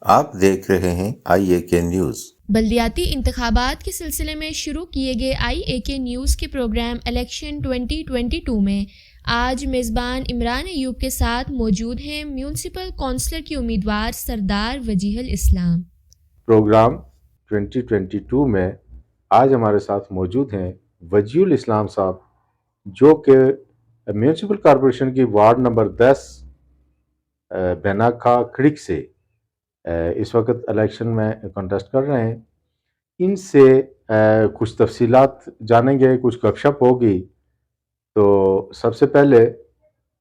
آپ دیکھ رہے ہیں آئی اے کے نیوز۔ بلدیاتی انتخابات کے سلسلے میں شروع کیے گئے آئی اے کے نیوز کے پروگرام الیکشن 2022 میں آج میزبان عمران ایوب کے ساتھ موجود ہیں میونسپل کونسلر کی امیدوار سردار وجیہ الاسلام۔ پروگرام 2022 میں آج ہمارے ساتھ موجود ہیں وجیہ الاسلام صاحب، جو کہ میونسپل کارپوریشن کی وارڈ نمبر 10 بیناکھا کھڑک سے اس وقت الیکشن میں کنٹیسٹ کر رہے ہیں۔ ان سے کچھ تفصیلات جانیں گے، کچھ گپ شپ ہوگی۔ تو سب سے پہلے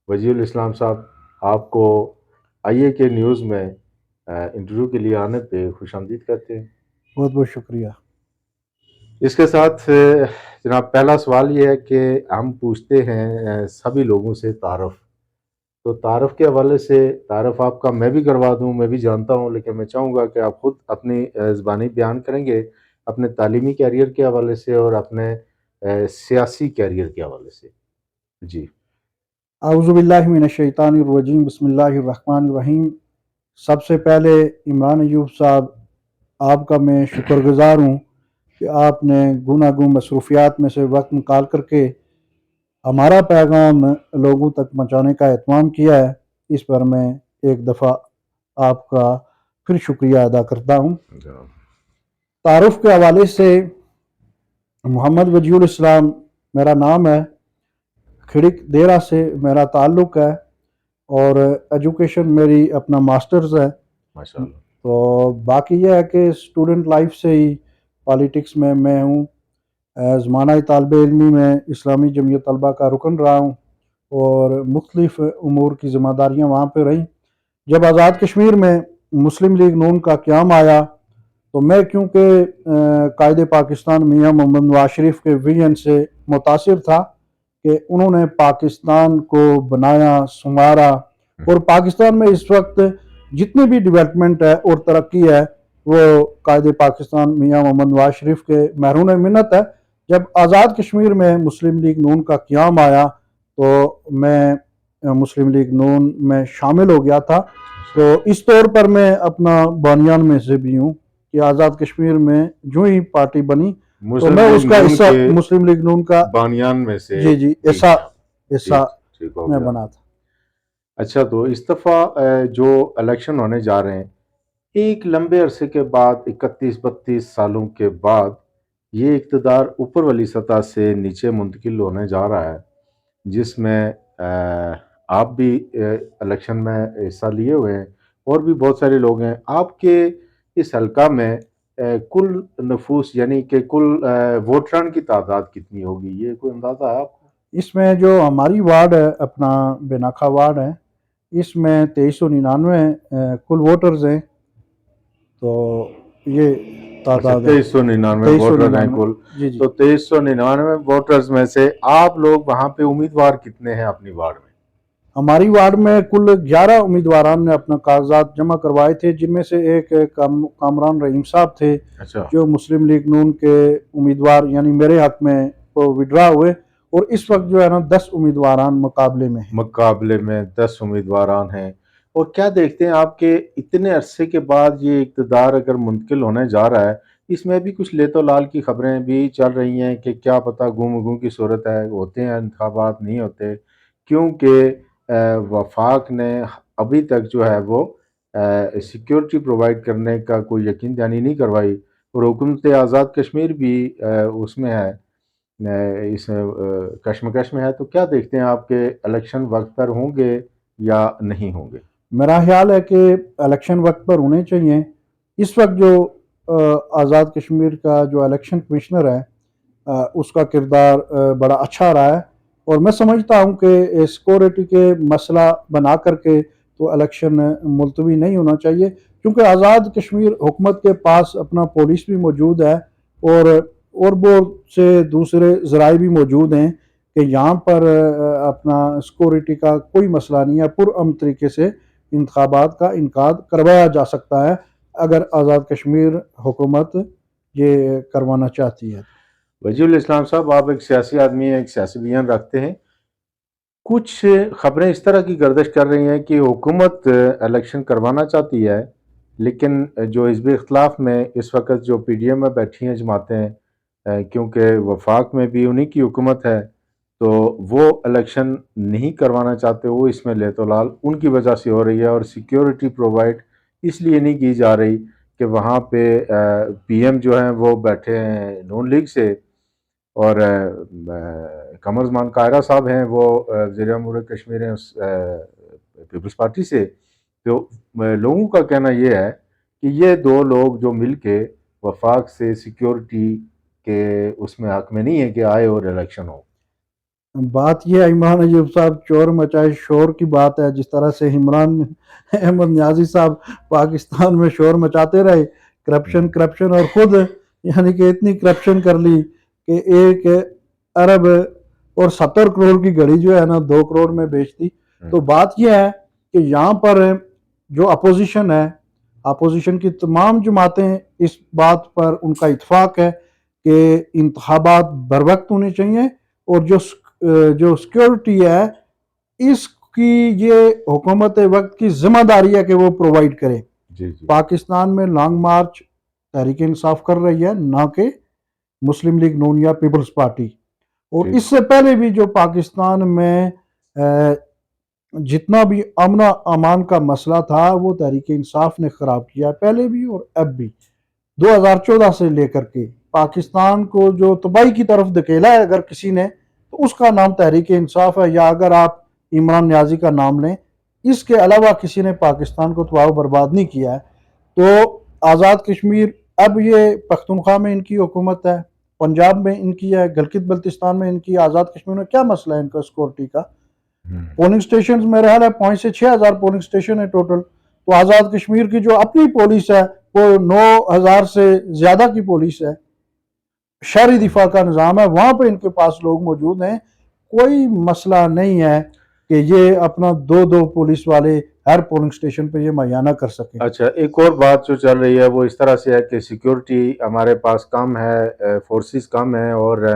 وجیہ الاسلام صاحب، آپ کو آئی اے کے نیوز میں انٹرویو کے لیے آنے پہ خوش آمدید کرتے ہیں۔ بہت بہت شکریہ۔ اس کے ساتھ جناب پہلا سوال یہ ہے کہ ہم پوچھتے ہیں سبھی لوگوں سے تعارف، تو تعارف کے حوالے سے تعارف آپ کا میں بھی کروا دوں، میں بھی جانتا ہوں، لیکن میں چاہوں گا کہ آپ خود اپنی زبانی بیان کریں گے اپنے تعلیمی کیریئر کے حوالے سے اور اپنے سیاسی کیریئر کے حوالے سے۔ جی اعوذ باللہ من الشیطان الرجیم، بسم اللہ الرحمن الرحیم۔ سب سے پہلے عمران ایوب صاحب، آپ کا میں شکر گزار ہوں کہ آپ نے گوناگوں مصروفیات میں سے وقت نکال کر کے ہمارا پیغام لوگوں تک پہنچانے کا اہتمام کیا ہے۔ اس پر میں ایک دفعہ آپ کا پھر شکریہ ادا کرتا ہوں۔ تعارف کے حوالے سے محمد وجیہ الاسلام میرا نام ہے، کھڑک دیرہ سے میرا تعلق ہے، اور ایجوکیشن میری اپنا ماسٹرز ہے۔ ماشاءاللہ۔ تو باقی یہ ہے کہ اسٹوڈنٹ لائف سے ہی پالیٹکس میں ہوں۔ زمانہ طالب علمی میں اسلامی جمعیت طلبہ کا رکن رہا ہوں، اور مختلف امور کی ذمہ داریاں وہاں پہ رہیں۔ جب آزاد کشمیر میں مسلم لیگ نون کا قیام آیا تو میں کیونکہ قائد پاکستان میاں محمد نواز شریف کے ویژن سے متاثر تھا کہ انہوں نے پاکستان کو بنایا، سنوارا، اور پاکستان میں اس وقت جتنی بھی ڈیولپمنٹ ہے اور ترقی ہے وہ قائد پاکستان میاں محمد نواز شریف کے محرون منت ہے۔ جب آزاد کشمیر میں مسلم لیگ نون کا قیام آیا تو میں مسلم لیگ نون میں شامل ہو گیا تھا۔ تو اس طور پر میں اپنا بانیان میں سے بھی ہوں کہ آزاد کشمیر میں جو ہی پارٹی بنی تو میں اس کا حصہ، مسلم لیگ نون کا بانیان میں سے جی حصہ میں بنا تھا۔ اچھا، تو اس دفعہ جو الیکشن ہونے جا رہے ہیں، ایک لمبے عرصے کے بعد، 31-32 سالوں کے بعد یہ اقتدار اوپر والی سطح سے نیچے منتقل ہونے جا رہا ہے، جس میں آپ بھی الیکشن میں حصہ لیے ہوئے ہیں اور بھی بہت سارے لوگ ہیں۔ آپ کے اس حلقہ میں کل نفوس یعنی کہ کل ووٹران کی تعداد کتنی ہوگی، یہ کوئی اندازہ ہے آپ کو؟ اس میں جو ہماری وارڈ ہے، اپنا بیناکھا وارڈ ہے، اس میں 2399 کل ووٹرز ہیں۔ تو یہ تعداد ہے، 2399 ووٹر ہیں کل۔ جی۔ تو 2399 ووٹرز میں سے آپ لوگ وہاں پہ امیدوار کتنے ہیں اپنی وارڈ میں؟ ہماری وارڈ میں کل 11 امیدواران نے اپنا کاغذات جمع کروائے تھے، جن میں سے ایک کامران رحیم صاحب تھے جو مسلم لیگ نون کے امیدوار یعنی میرے حق میں وہ وڈرا ہوئے، اور اس وقت جو ہے نا 10 امیدواران مقابلے میں 10 امیدواران ہیں۔ اور کیا دیکھتے ہیں آپ کے اتنے عرصے کے بعد یہ اقتدار اگر منتقل ہونے جا رہا ہے، اس میں بھی کچھ لیت و لال کی خبریں بھی چل رہی ہیں کہ کیا پتہ گم کی صورت ہے، ہوتے ہیں انتخابات نہیں ہوتے، کیونکہ وفاق نے ابھی تک جو ہے وہ سیکیورٹی پرووائڈ کرنے کا کوئی یقین دہانی نہیں کروائی، اور حکومت آزاد کشمیر بھی اس میں ہے، اس کشمکش میں ہے۔ تو کیا دیکھتے ہیں آپ کے الیکشن وقت پر ہوں گے یا نہیں ہوں گے؟ میرا خیال ہے کہ الیکشن وقت پر ہونے چاہیے۔ اس وقت جو آزاد کشمیر کا جو الیکشن کمشنر ہے اس کا کردار بڑا اچھا رہا ہے، اور میں سمجھتا ہوں کہ سیکورٹی کے مسئلہ بنا کر کے تو الیکشن ملتوی نہیں ہونا چاہیے، کیونکہ آزاد کشمیر حکومت کے پاس اپنا پولیس بھی موجود ہے، اور بہت سے دوسرے ذرائع بھی موجود ہیں کہ یہاں پر اپنا سیکورٹی کا کوئی مسئلہ نہیں ہے۔ پرامن طریقے سے انتخابات کا انعقاد کروایا جا سکتا ہے اگر آزاد کشمیر حکومت یہ کروانا چاہتی ہے۔ وجیہ الاسلام صاحب، آپ ایک سیاسی آدمی ہیں، ایک سیاسی بیان رکھتے ہیں۔ کچھ خبریں اس طرح کی گردش کر رہی ہیں کہ حکومت الیکشن کروانا چاہتی ہے، لیکن جو حزب اختلاف میں اس وقت جو پی ڈی ایم میں بیٹھی ہیں جماعتیں، کیونکہ وفاق میں بھی انہی کی حکومت ہے، تو وہ الیکشن نہیں کروانا چاہتے، وہ اس میں لیت و لال ان کی وجہ سے ہو رہی ہے، اور سیکیورٹی پرووائڈ اس لیے نہیں کی جا رہی کہ وہاں پہ پی ایم جو ہیں وہ بیٹھے ہیں نون لیگ سے، اور قمر زمان قاہرہ صاحب ہیں وہ وزیر امور کشمیر ہیں پیپلز پارٹی سے۔ تو لوگوں کا کہنا یہ ہے کہ یہ دو لوگ جو مل کے وفاق سے سیکیورٹی کے اس میں حق میں نہیں ہے کہ آئے اور الیکشن ہو۔ بات یہ ہے عمران ایوب صاحب چور مچائے شور کی بات ہے، جس طرح سے عمران احمد نیازی صاحب پاکستان میں شور مچاتے رہے، کرپشن اور خود یعنی کہ اتنی کرپشن کر لی کہ 1 ارب اور 70 کروڑ کی گھڑی جو ہے نا 2 کروڑ میں بیچ دی۔ تو بات یہ ہے کہ یہاں پر جو اپوزیشن ہے، اپوزیشن کی تمام جماعتیں اس بات پر ان کا اتفاق ہے کہ انتخابات بر وقت ہونے چاہیے، اور جو سیکیورٹی ہے اس کی یہ حکومت وقت کی ذمہ داری ہے کہ وہ پرووائڈ کرے۔ جی پاکستان میں لانگ مارچ تحریک انصاف کر رہی ہے، نہ کہ مسلم لیگ نون یا پیپلز پارٹی۔ اور اس سے پہلے بھی جو پاکستان میں جتنا بھی امن و امان کا مسئلہ تھا وہ تحریک انصاف نے خراب کیا، پہلے بھی اور اب بھی۔ 2014 سے لے کر کے پاکستان کو جو تباہی کی طرف دھکیلا ہے اگر کسی نے، تو اس کا نام تحریک انصاف ہے، یا اگر آپ عمران نیازی کا نام لیں، اس کے علاوہ کسی نے پاکستان کو تباہ و برباد نہیں کیا ہے۔ تو آزاد کشمیر، اب یہ پختونخوا میں ان کی حکومت ہے، پنجاب میں ان کی ہے، گلگت بلتستان میں ان کی، آزاد کشمیر میں کیا مسئلہ ہے ان کا سیکورٹی کا؟ پولنگ سٹیشنز میرے خیال ہے 5 سے 6 ہزار پولنگ سٹیشن ہے ٹوٹل۔ تو آزاد کشمیر کی جو اپنی پولیس ہے وہ 9,000 سے زیادہ کی پولیس ہے، شہری دفاع کا نظام ہے، وہاں پہ ان کے پاس لوگ موجود ہیں۔ کوئی مسئلہ نہیں ہے کہ یہ اپنا 2 پولیس والے ہر پولنگ سٹیشن پہ یہ مہیا نہ کر سکیں۔ اچھا، ایک اور بات جو چل رہی ہے وہ اس طرح سے ہے کہ سیکیورٹی ہمارے پاس کم ہے، فورسز کم ہیں، اور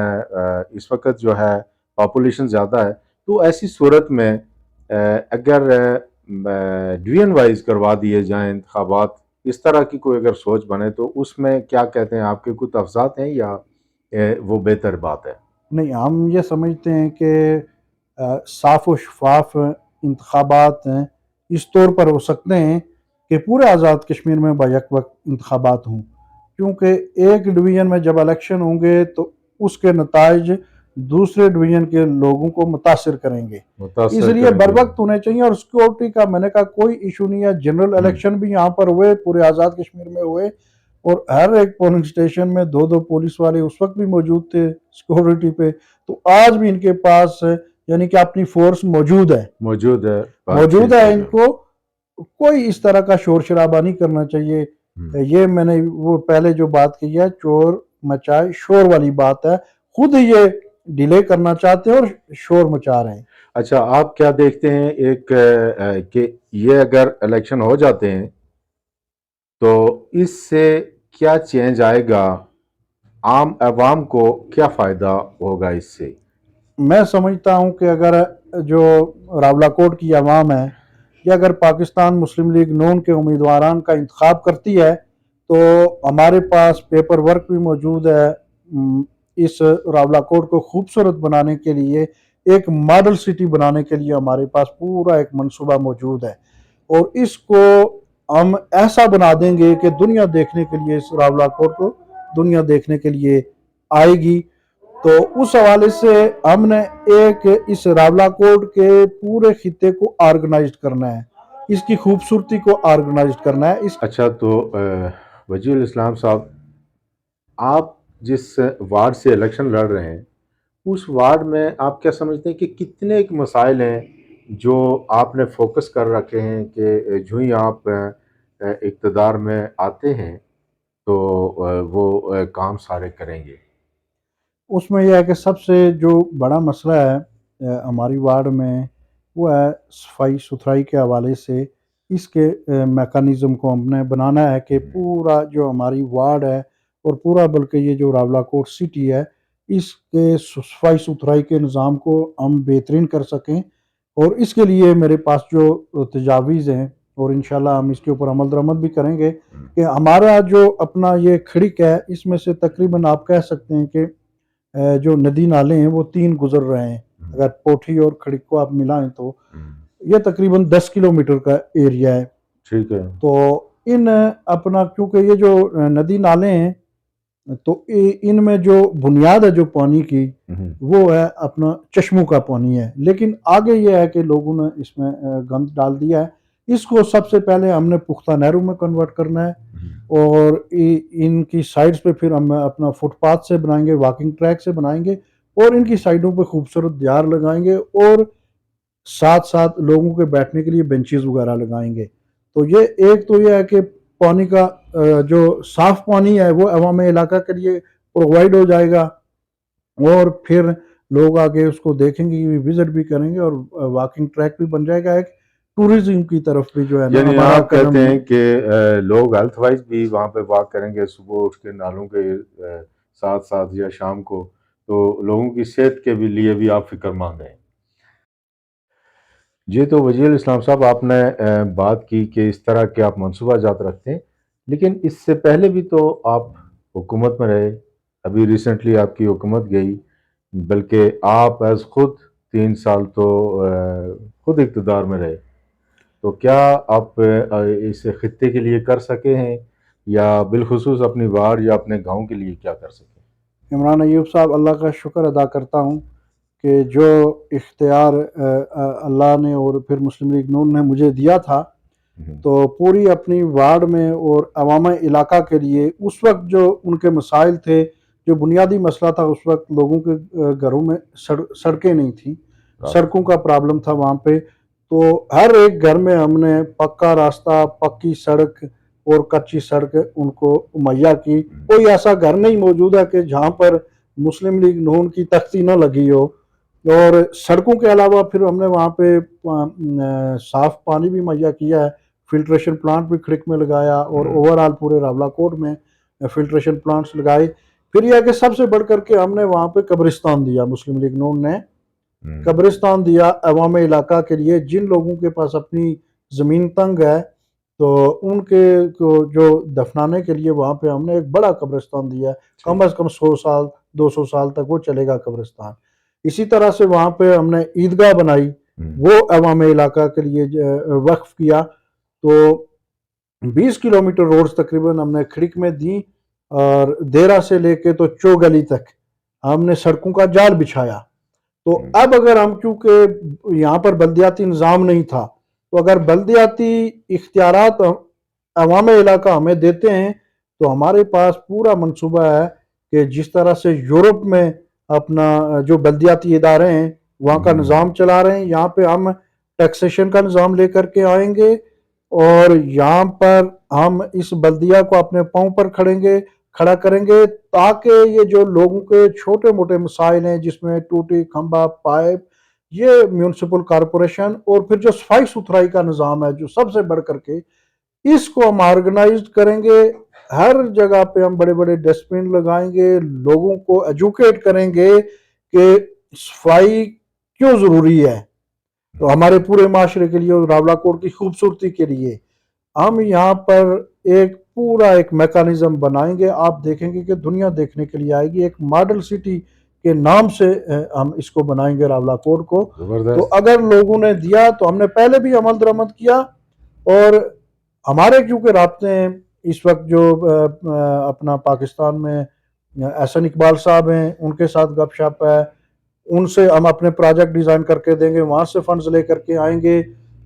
اس وقت جو ہے پاپولیشن زیادہ ہے، تو ایسی صورت میں اگر ڈویژن وائز کروا دیے جائیں انتخابات، اس طرح کی کوئی اگر سوچ بنے تو اس میں کیا کہتے ہیں آپ کے کچھ تفصیلات ہیں، یا وہ بہتر بات ہے؟ نہیں، ہم یہ سمجھتے ہیں کہ صاف و شفاف انتخابات اس طور پر ہو سکتے ہیں کہ پورے آزاد کشمیر میں بیک وقت انتخابات ہوں، کیونکہ ایک ڈویژن میں جب الیکشن ہوں گے تو اس کے نتائج دوسرے ڈویژن کے لوگوں کو متاثر کریں گے، اس لیے بر وقت ہونے چاہیے۔ اور سیکورٹی کا میں نے کہا کوئی ایشو نہیں ہے، جنرل الیکشن بھی یہاں پر ہوئے، پورے آزاد کشمیر میں ہوئے، اور ہر ایک پولنگ سٹیشن میں 2 پولیس والے اس وقت بھی موجود تھے سیکورٹی پہ، تو آج بھی ان کے پاس یعنی کہ اپنی فورس موجود ہے ان کو کوئی اس طرح کا شور شرابہ نہیں کرنا چاہیے۔ یہ میں نے وہ پہلے جو بات کی ہے چور مچائے شور والی بات ہے، خود یہ ڈیلے کرنا چاہتے ہیں اور شور مچا رہے ہیں۔ اچھا، آپ کیا دیکھتے ہیں ایک کہ یہ اگر الیکشن ہو جاتے ہیں تو اس سے کیا چینج آئے گا، عام عوام کو کیا فائدہ ہوگا اس سے؟ میں سمجھتا ہوں کہ اگر جو راولہ کوٹ کی عوام ہے یا اگر پاکستان مسلم لیگ نون کے امیدواران کا انتخاب کرتی ہے تو ہمارے پاس پیپر ورک بھی موجود ہے، اس راولہ کوٹ کو خوبصورت بنانے کے لیے، ایک ماڈل سٹی بنانے کے لیے ہمارے پاس پورا ایک منصوبہ موجود ہے، اور اس کو ہم ایسا بنا دیں گے کہ دنیا دیکھنے کے لیے اس راولہ کوٹ کو دنیا دیکھنے کے لیے آئے گی۔ تو اس حوالے سے ہم نے ایک اس راولہ کوٹ کے پورے خطے کو آرگنائزڈ کرنا ہے، اس کی خوبصورتی کو آرگنائزڈ کرنا ہے۔ اچھا، تو وجیہ الاسلام صاحب، آپ جس وارڈ سے الیکشن لڑ رہے ہیں اس وارڈ میں آپ کیا سمجھتے ہیں کہ کتنے ایک مسائل ہیں جو آپ نے فوکس کر رکھے ہیں کہ جو ہی آپ اقتدار میں آتے ہیں تو وہ کام سارے کریں گے؟ اس میں یہ ہے کہ سب سے جو بڑا مسئلہ ہے ہماری وارڈ میں وہ ہے صفائی ستھرائی کے حوالے سے، اس کے میکانزم کو ہم نے بنانا ہے کہ پورا جو ہماری وارڈ ہے اور پورا بلکہ یہ جو راولہ کوٹ سٹی ہے اس کے صفائی ستھرائی کے نظام کو ہم بہترین کر سکیں، اور اس کے لیے میرے پاس جو تجاویز ہیں اور انشاءاللہ ہم اس کے اوپر عمل درآمد بھی کریں گے کہ ہمارا جو اپنا یہ کھڑک ہے اس میں سے تقریباً آپ کہہ سکتے ہیں کہ جو ندی نالے ہیں وہ 3 گزر رہے ہیں. اگر پوٹھی اور کھڑک کو آپ ملائیں تو یہ تقریباً 10 کلومیٹر کا ایریا ہے. ٹھیک ہے. تو ان اپنا کیونکہ یہ جو ندی نالے ہیں تو ان میں جو بنیاد ہے جو پانی کی وہ ہے اپنا چشموں کا پانی ہے، لیکن آگے یہ ہے کہ لوگوں نے اس میں گند ڈال دیا ہے. اس کو سب سے پہلے ہم نے پختہ نہروں میں کنورٹ کرنا ہے اور ان کی سائڈز پہ پھر ہم اپنا فٹ پاتھ سے بنائیں گے، واکنگ ٹریک سے بنائیں گے اور ان کی سائڈوں پہ خوبصورت دیار لگائیں گے اور ساتھ ساتھ لوگوں کے بیٹھنے کے لیے بینچز وغیرہ لگائیں گے. تو یہ ایک تو یہ ہے کہ پانی کا جو صاف پانی ہے وہ عوام علاقہ کے لیے پرووائڈ ہو جائے گا اور پھر لوگ آگے اس کو دیکھیں گے، وزٹ بھی کریں گے اور واکنگ ٹریک بھی بن جائے گا. ایک ٹورزم کی طرف بھی جو ہے نا یعنی ہمارا آپ کہتے ہیں کہ لوگ ہیلتھ وائز بھی وہاں پہ واک کریں گے صبح اٹھ کے نالوں کے ساتھ ساتھ یا شام کو، تو لوگوں کی صحت کے بھی لیے بھی آپ فکر مند ہیں. جی تو وزیر الاسلام صاحب آپ نے بات کی کہ اس طرح کے آپ منصوبہ جات رکھتے ہیں، لیکن اس سے پہلے بھی تو آپ حکومت میں رہے، ابھی ریسنٹلی آپ کی حکومت گئی، بلکہ آپ ایز خود 3 سال تو خود اقتدار میں رہے. تو کیا آپ اس خطے کے لیے کر سکے ہیں یا بالخصوص اپنی وارڈ یا اپنے گاؤں کے لیے کیا کر سکیں؟ عمران ایوب صاحب، اللہ کا شکر ادا کرتا ہوں کہ جو اختیار اللہ نے اور پھر مسلم لیگ نون نے مجھے دیا تھا تو پوری اپنی وارڈ میں اور عوام علاقہ کے لیے اس وقت جو ان کے مسائل تھے، جو بنیادی مسئلہ تھا اس وقت لوگوں کے گھروں میں سڑکیں نہیں تھیں، سڑکوں کا پرابلم تھا وہاں پہ. تو ہر ایک گھر میں ہم نے پکا راستہ، پکی سڑک اور کچی سڑک ان کو مہیا کی. کوئی ایسا گھر نہیں موجود ہے کہ جہاں پر مسلم لیگ نون کی تختی نہ لگی ہو. اور سڑکوں کے علاوہ پھر ہم نے وہاں پہ صاف پانی بھی مہیا کیا ہے، فلٹریشن پلانٹ بھی کھڑک میں لگایا اور اوور آل پورے راولا کوٹ میں فلٹریشن پلانٹس لگائے. پھر یہ ہے کہ سب سے بڑھ کر کے ہم نے وہاں پہ قبرستان دیا، مسلم لیگ نون نے قبرستان دیا عوام علاقہ کے لیے. جن لوگوں کے پاس اپنی زمین تنگ ہے تو ان کے کو جو دفنانے کے لیے وہاں پہ ہم نے ایک بڑا قبرستان دیا ہے، کم از کم 100 سال 200 سال تک وہ چلے گا قبرستان. اسی طرح سے وہاں پہ ہم نے عیدگاہ بنائی، وہ عوام علاقہ کے لیے وقف کیا. تو 20 کلومیٹر روڈز تقریباً ہم نے کھڑک میں دی اور دیرہ سے لے کے تو چو گلی تک ہم نے سڑکوں کا جال بچھایا. تو اب اگر ہم چونکہ یہاں پر بلدیاتی نظام نہیں تھا تو اگر بلدیاتی اختیارات عوام علاقہ ہمیں دیتے ہیں تو ہمارے پاس پورا منصوبہ ہے کہ جس طرح سے یورپ میں اپنا جو بلدیاتی ادارے ہیں وہاں کا نظام چلا رہے ہیں، یہاں پہ ہم ٹیکسیشن کا نظام لے کر کے آئیں گے اور یہاں پر ہم اس بلدیہ کو اپنے پاؤں پر کھڑا کریں گے تاکہ یہ جو لوگوں کے چھوٹے موٹے مسائل ہیں جس میں ٹوٹی کھمبا پائپ، یہ میونسپل کارپوریشن اور پھر جو صفائی ستھرائی کا نظام ہے جو سب سے بڑھ کر کے اس کو ہم آرگنائزڈ کریں گے. ہر جگہ پہ ہم بڑے بڑے ڈسٹ بن لگائیں گے، لوگوں کو ایجوکیٹ کریں گے کہ صفائی کیوں ضروری ہے. تو ہمارے پورے معاشرے کے لیے اور راولا کوٹ کی خوبصورتی کے لیے ہم یہاں پر ایک پورا ایک میکانزم بنائیں گے. آپ دیکھیں گے کہ دنیا دیکھنے کے لیے آئے گی. ایک ماڈل سٹی کے نام سے ہم اس کو بنائیں گے راولا کوٹ کو. تو اگر لوگوں نے دیا تو ہم نے پہلے بھی عمل درآمد کیا اور ہمارے کیونکہ رابطے ہیں اس وقت جو اپنا پاکستان میں احسن اقبال صاحب ہیں ان کے ساتھ گپ شپ ہے، ان سے ہم اپنے پروجیکٹ ڈیزائن کر کے دیں گے، وہاں سے فنڈز لے کر کے آئیں گے.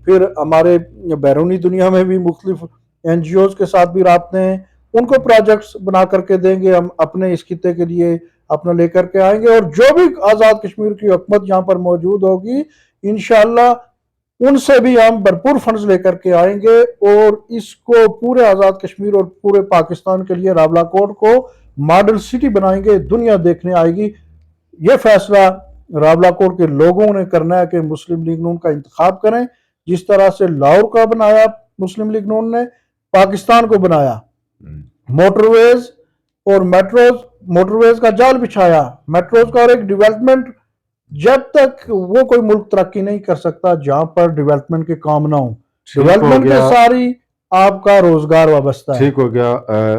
پھر ہمارے بیرونی دنیا میں بھی مختلف این جی اوز کے ساتھ بھی رابطے ہیں، ان کو پروجیکٹس بنا کر کے دیں گے. ہم اپنے اس خطے کے لیے اپنا لے کر کے آئیں گے اور جو بھی آزاد کشمیر کی حکومت یہاں پر موجود ہوگی انشاءاللہ ان سے بھی ہم بھرپور فنڈز لے کر کے آئیں گے اور اس کو پورے آزاد کشمیر اور پورے پاکستان کے لیے راولا کوٹ کو ماڈل سٹی بنائیں گے. دنیا دیکھنے آئے گی. یہ فیصلہ راولا کوٹ کے لوگوں نے کرنا ہے کہ مسلم لیگ نون کا انتخاب کریں، جس طرح سے لاہور کا بنایا مسلم لیگ نون نے، پاکستان کو بنایا، موٹر ویز اور میٹروز، موٹر ویز کا جال بچھایا، میٹروز کا اور ایک ڈیولپمنٹ. جب تک وہ کوئی ملک ترقی نہیں کر سکتا جہاں پر ڈیولپمنٹ کے کام نہ ہوں. ٹھیک ہو ڈیولپمنٹ کے گیا ساری آپ کا روزگار وابستہ ہے۔ ٹھیک ہو گیا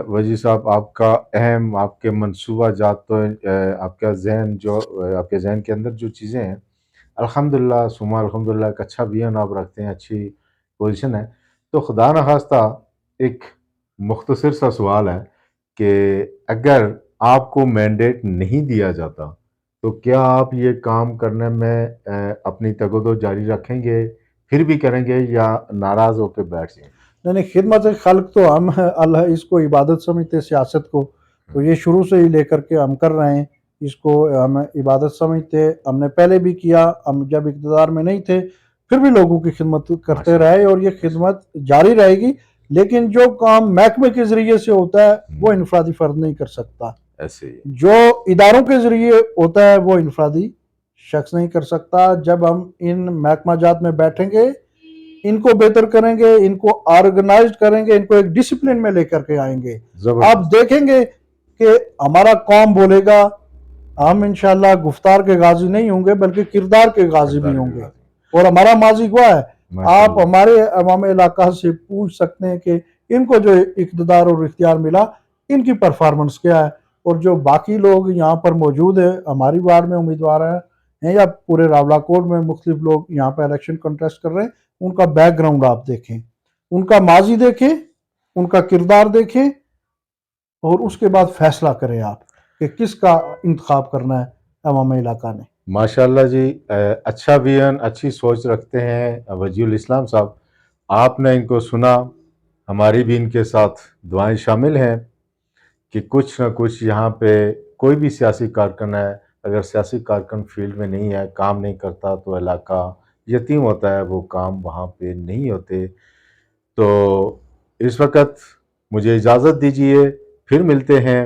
وزیر صاحب، آپ کا اہم آپ کے منصوبہ جات تو آپ کا ذہن جو آپ کے ذہن کے اندر جو چیزیں ہیں الحمدللہ ثم الحمدللہ ایک اچھا ویژن آپ رکھتے ہیں، اچھی پوزیشن ہے۔ تو خدا نخواستہ ایک مختصر سا سوال ہے کہ اگر آپ کو مینڈیٹ نہیں دیا جاتا تو کیا آپ یہ کام کرنے میں اپنی تگودو جاری رکھیں گے، پھر بھی کریں گے، یا ناراض ہو کے بیٹھ جائیں گے؟ نہیں، خدمت خلق تو ہم اللہ اس کو عبادت سمجھتے، سیاست کو تو یہ شروع سے ہی لے کر کے ہم کر رہے ہیں، اس کو ہم عبادت سمجھتے، ہم نے پہلے بھی کیا، ہم جب اقتدار میں نہیں تھے پھر بھی لوگوں کی خدمت کرتے رہے اور یہ خدمت جاری رہے گی، لیکن جو کام محکمے کے ذریعے سے ہوتا ہے وہ انفرادی فرد نہیں کر سکتا، ایسے ہی جو اداروں کے ذریعے ہوتا ہے وہ انفرادی شخص نہیں کر سکتا۔ جب ہم ان محکمہ جات میں بیٹھیں گے، ان کو بہتر کریں گے، ان کو آرگنائزڈ کریں گے، ان کو ایک ڈسپلن میں لے کر کے آئیں گے، آپ دیکھیں گے کہ ہمارا قوم بولے گا، ہم انشاءاللہ گفتار کے غازی نہیں ہوں گے بلکہ کردار کے غازی بھی ہوں گے، اور ہمارا ماضی گواہ ہے۔ آپ ہمارے عوام علاقہ سے پوچھ سکتے ہیں کہ ان کو جو اقتدار اور اختیار ملا ان کی پرفارمنس کیا ہے، اور جو باقی لوگ یہاں پر موجود ہیں، ہماری وارڈ میں امیدوار ہیں یا پورے راولا کوٹ میں مختلف لوگ یہاں پہ الیکشن کنٹیسٹ کر رہے ہیں، ان کا بیک گراؤنڈ آپ دیکھیں، ان کا ماضی دیکھیں، ان کا کردار دیکھیں، اور اس کے بعد فیصلہ کریں آپ کہ کس کا انتخاب کرنا ہے عوام علاقہ نے۔ ماشاءاللہ جی، اچھا ویژن، اچھی سوچ رکھتے ہیں وجیہ الاسلام صاحب۔ آپ نے ان کو سنا، ہماری بھی ان کے ساتھ دعائیں شامل ہیں کہ کچھ نہ کچھ یہاں پہ کوئی بھی سیاسی کارکن ہے، اگر سیاسی کارکن فیلڈ میں نہیں ہے، کام نہیں کرتا تو علاقہ یتیم ہوتا ہے، وہ کام وہاں پہ نہیں ہوتے۔ تو اس وقت مجھے اجازت دیجیے، پھر ملتے ہیں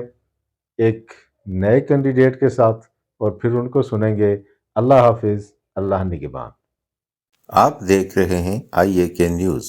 ایک نئے کینڈیڈیٹ کے ساتھ اور پھر ان کو سنیں گے۔ اللہ حافظ، اللہ نگہبان۔ آپ دیکھ رہے ہیں IAK نیوز۔